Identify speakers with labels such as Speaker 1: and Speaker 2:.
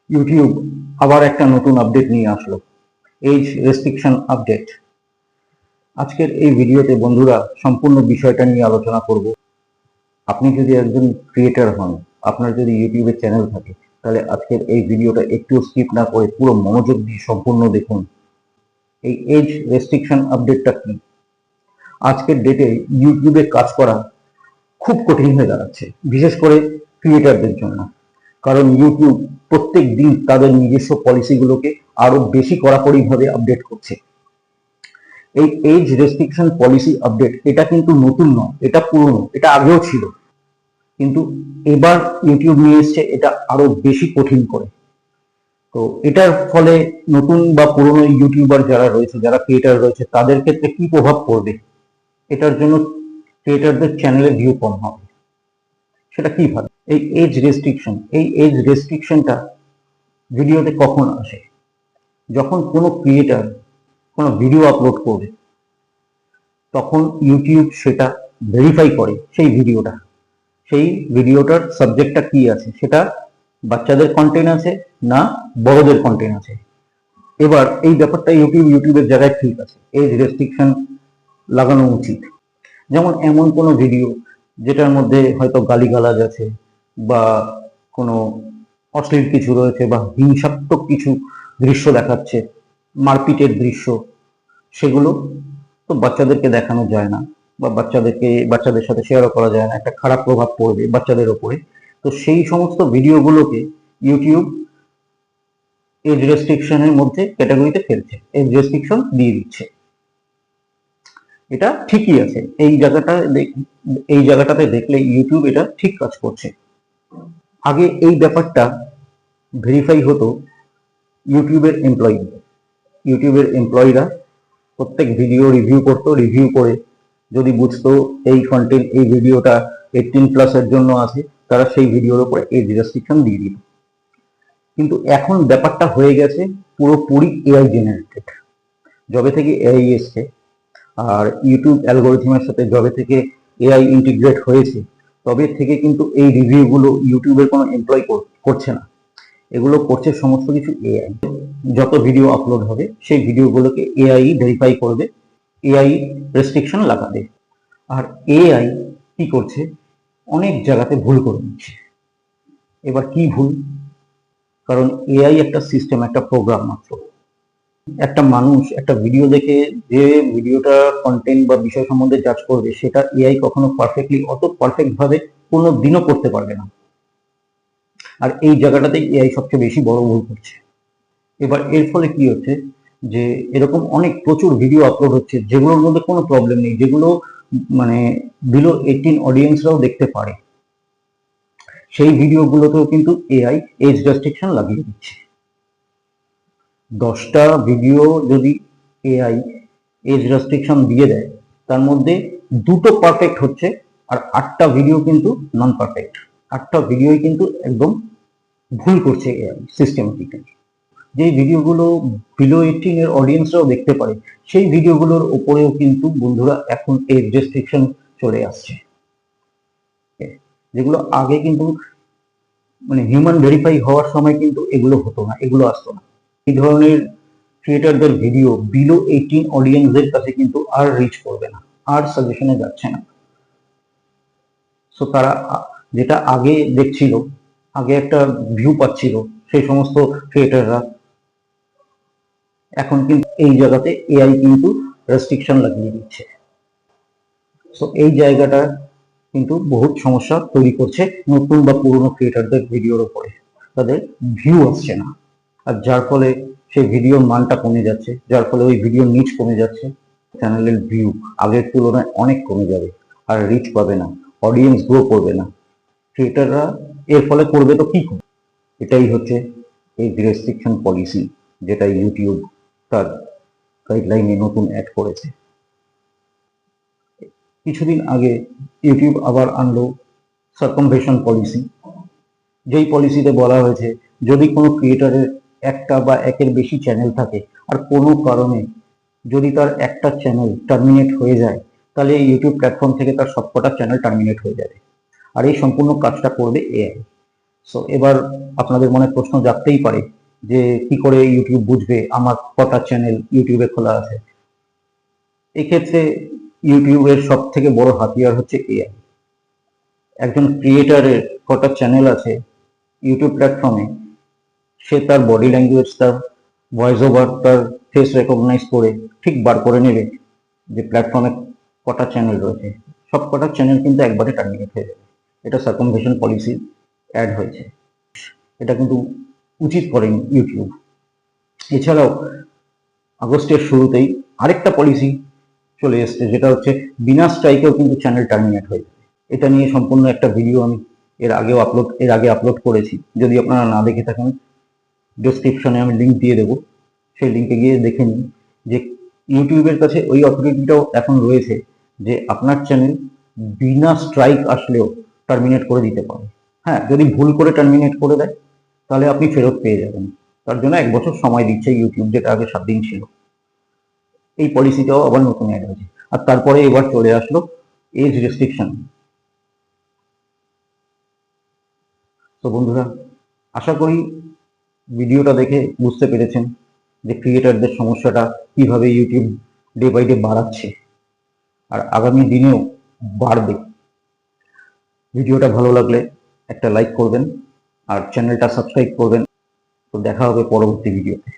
Speaker 1: YouTube আবার একটা নতুন আপডেট নিয়ে আসলো, এজ রেস্ট্রিকশন আপডেট। আজকের এই ভিডিওতে বন্ধুরা সম্পূর্ণ বিষয়টা নিয়ে আলোচনা করব। আপনি যদি একজন ক্রিয়েটর হন, আপনার যদি ইউটিউবে চ্যানেল থাকে, তাহলে আজকের এই ভিডিওটা একটু স্কিপ না করে পুরো মনোযোগ দিয়ে সম্পূর্ণ দেখুন। এই এজ রেস্ট্রিকশন আপডেটটা কি? আজকের ডেটে ইউটিউবে কাজ করা খুব কঠিন হয়ে দাঁড়াচ্ছে, বিশেষ করে ক্রিয়েটারদের জন্য। কারণ ইউটিউব প্রত্যেক দিন তাদের নিজস্ব পলিসিগুলোকে আরো বেশি কড়াকড়িভাবে আপডেট করছে। এই এজ রেস্ট্রিকশন পলিসি আপডেট এটা কিন্তু নতুন নয়, এটা পুরনো, এটা আগেও ছিল, কিন্তু এবার ইউটিউব নিয়ে এসছে এটা আরো বেশি কঠিন করে। তো এটার ফলে নতুন বা পুরনো ইউটিউবার যারা রয়েছে, যারা ক্রিয়েটার রয়েছে, তাদের ক্ষেত্রে কি প্রভাব পড়বে? এটার জন্য ক্রিয়েটারদের চ্যানেলে ভিউ কম হবে, সেটা কিভাবে? এই এজ রেস্ট্রিকশনটা ভিডিওতে কখন আসে? যখন কোনো ক্রিয়েটার কোনো ভিডিও আপলোড করবে, তখন ইউটিউব সেটা ভেরিফাই করে সেই ভিডিওটার সাবজেক্টটা কি আছে, সেটা বাচ্চাদের কন্টেন্ট আছে না বড়দের কন্টেন্ট আছে। এবার এই ব্যাপারটা ইউটিউবের জায়গায় ঠিক আছে, এজ রেস্ট্রিকশন লাগানো উচিত। যেমন এমন কোনো ভিডিও যেটার মধ্যে হয়তো গালিগালাজ আছে, বা কোনো অশ্লীল কিছু রয়েছে, বা হিংসাত্মক কিছু দৃশ্য দেখাচ্ছে, মারপিটের দৃশ্য, সেগুলো তো বাচ্চাদেরকে দেখানো যায় না, বা বাচ্চাদের সাথে শেয়ারও করা যায় না, একটা খারাপ প্রভাব পড়বে বাচ্চাদের ওপরে। তো সেই সমস্ত ভিডিওগুলোকে ইউটিউব এজ রেস্ট্রিকশনের মধ্যে ক্যাটাগরিতে ফেলছে, এজ রেস্ট্রিকশন দিয়ে দিচ্ছে। এটা ঠিকই আছে, এই জায়গাটাতে দেখলে ইউটিউব এটা ঠিক কাজ করছে। আগে এই ব্যাপারটা ভেরিফাই হতো ইউটিউবের এমপ্লয়িরা প্রত্যেক ভিডিও রিভিউ করতো, রিভিউ করে যদি বুঝতো এই কন্টেন্ট, এই ভিডিওটা 18+ এর জন্য আছে, তারা সেই ভিডিওর উপরে এজ রেস্ট্রিকশন দিয়ে দিত। কিন্তু এখন ব্যাপারটা হয়ে গেছে পুরোপুরি এআই জেনারেটেড। যবে থেকে এআই এসছে, আর ইউটিউব অ্যালগোরিথমের সাথে যবে থেকে এআই ইন্টিগ্রেট হয়েছে, তবে থেকে কিন্তু এই রিভিউগুলো ইউটিউবের কোনো এমপ্লয় করছে না, এগুলো করছে সমস্ত কিছু এআই। যত ভিডিও আপলোড হবে সেই ভিডিওগুলোকে এআই ভেরিফাই করবে, এআই রেস্ট্রিকশন লাগাবে। আর এআই কি করছে, অনেক জায়গাতে ভুল করে নিচ্ছে। এবার কি ভুল? কারণ এআই একটা সিস্টেম, একটা প্রোগ্রাম মাত্র। একটা মানুষ একটা ভিডিও দেখে যে ভিডিওটা কন্টেন্ট বা বিষয় সম্বন্ধে জাজ করবে, সেটা এআই কখনো অত পারফেক্ট ভাবে কোনো দিনও করতে পারবে না। আর এই জায়গাটাতে এআই সবচেয়ে বেশি বড় ভুল করছে। এবার এর ফলে কি হচ্ছে, যে এরকম প্রচুর ভিডিও আপলোড হচ্ছে যেগুলোর মধ্যে কোনো প্রবলেম নেই, যেগুলো মানে বিলো 18 অডিয়েন্সরাও দেখতে পারে, সেই ভিডিওগুলোতেও কিন্তু এআই এজ রেস্ট্রিকশন লাগিয়ে দিচ্ছে। 10টা ভিডিও যদি এআই এজ রেস্ট্রিকশন দিয়ে দেয়, তার মধ্যে 2টো পারফেক্ট হচ্ছে, আর 8টা ভিডিও কিন্তু নন পারফেক্ট। 8টা ভিডিওই কিন্তু একদম ভুল করছে এআই সিস্টেমেটিক্যালি। যেই ভিডিওগুলো বিলো 18 এর অডিয়েন্সরাও দেখতে পারে, সেই ভিডিওগুলোর উপরেও কিন্তু বন্ধুরা এখন এজ রেস্ট্রিকশন চলে আসছে, যেগুলো আগে কিন্তু হিউম্যান ভেরিফাই হওয়ার সময় কিন্তু এগুলো হতো না, এগুলো আসতো না। এই ধরনের ক্রিয়েটারদের ভিডিও বিলো 18 অডিয়েন্সদের কাছে কিন্তু আর রিচ করবে না, আর সাজেশনে যাচ্ছে না। সো তারা যেটা আগে দেখছিল, আগে একটা ভিউ পাচ্ছিল, সেই সমস্ত ক্রিয়েটাররা এখন কিন্তু এই জায়গাতে এআই কিন্তু রেস্ট্রিকশন লাগিয়ে দিচ্ছে। সো এই জায়গাটা কিন্তু বহুত সমস্যা তৈরি করছে নতুন বা পুরনো ক্রিয়েটারদের ভিডিওর উপরে। তাদের ভিউ আসছে না, আর যার ফলে সেই ভিডিওর মানটা কমে যাচ্ছে, যার ফলে ওই ভিডিওর নিচ কমে যাচ্ছে, চ্যানেলের ভিউ আগের তুলনায় অনেক কমে যাবে, আর রিচ পাবে না, অডিয়েন্স গ্রো করবে না। ক্রিয়েটাররা এর ফলে করবে তো কি করবে? এটাই হচ্ছে এই রেস্ট্রিকশন পলিসি, যেটা ইউটিউব তার গাইডলাইনে নতুন অ্যাড করেছে। কিছুদিন আগে ইউটিউব আবার আনলো সার্কামভেশন পলিসি, যেই পলিসিতে বলা হয়েছে যদি কোনো ক্রিয়েটারের একটা বা একের বেশি চ্যানেল থাকে, আর কোনো কারণে যদি তার একটা চ্যানেল টার্মিনেট হয়ে যায়, তাহলে ইউটিউব প্ল্যাটফর্ম থেকে তার সবকটা চ্যানেল টার্মিনেট হয়ে যাবে। আর এই সম্পূর্ণ কাজটা করবে এআই। সো এবার আপনাদের মনে প্রশ্ন জাগতেই পারে যে কি করে ইউটিউব বুঝবে আমার কটা চ্যানেল ইউটিউবে খোলা আছে। এক্ষেত্রে ইউটিউবের সব থেকে বড় হাতিয়ার হচ্ছে এআই। একজন ক্রিয়েটারের কটা চ্যানেল আছে ইউটিউব প্ল্যাটফর্মে, সে তার বডি ল্যাঙ্গুয়েজ, তার ভয়েস ওভার, তার ফেস রেকগনাইজ করে ঠিক বার করে নেবে যে প্ল্যাটফর্মে কটা চ্যানেল রয়েছে। সব কটা চ্যানেল কিন্তু একবারে টার্মিনেট হয়ে যাবে। এটা সার্কামভেশন পলিসি অ্যাড হয়েছে, এটা কিন্তু উচিত করেনি ইউটিউব। এছাড়াও আগস্টের শুরুতেই আরেকটা পলিসি চলে এসছে, যেটা হচ্ছে বিনা স্ট্রাইকেও কিন্তু চ্যানেল টার্মিনেট হয়ে যাবে। এটা নিয়ে সম্পূর্ণ একটা ভিডিও আমি এর আগে আপলোড করেছি। যদি আপনারা না দেখে থাকেন, ডেসক্রিপশনে আমি লিঙ্ক দিয়ে দেবো, সেই লিঙ্কে গিয়ে দেখে নিন যে ইউটিউবের কাছে ওই অথরিটিটাও এখন রয়েছে যে আপনার চ্যানেল বিনা স্ট্রাইক আসলেও টার্মিনেট করে দিতে পারে। হ্যাঁ, যদি ভুল করে টার্মিনেট করে দেয় তাহলে আপনি ফেরত পেয়ে যাবেন। তার জন্য 1 বছর সময় দিচ্ছে ইউটিউব, যেটা আগে 7 দিন ছিল। এই পলিসিটাও আবার নতুন অ্যাড হয়েছে। আর তারপরে এবার চলে আসলো এজ রেস্ট্রিকশন। তো বন্ধুরা, আশা করি ভিডিওটা দেখে বুঝতে পেরেছেন যে ক্রিয়েটারদের সমস্যাটা কিভাবে ইউটিউব ডে বাই ডে বাড়াচ্ছে আর আগামী দিনেও বাড়বে। ভিডিওটা ভালো লাগলে একটা লাইক করবেন আর চ্যানেলটা সাবস্ক্রাইব করবেন। তো দেখা হবে পরবর্তী ভিডিওতে।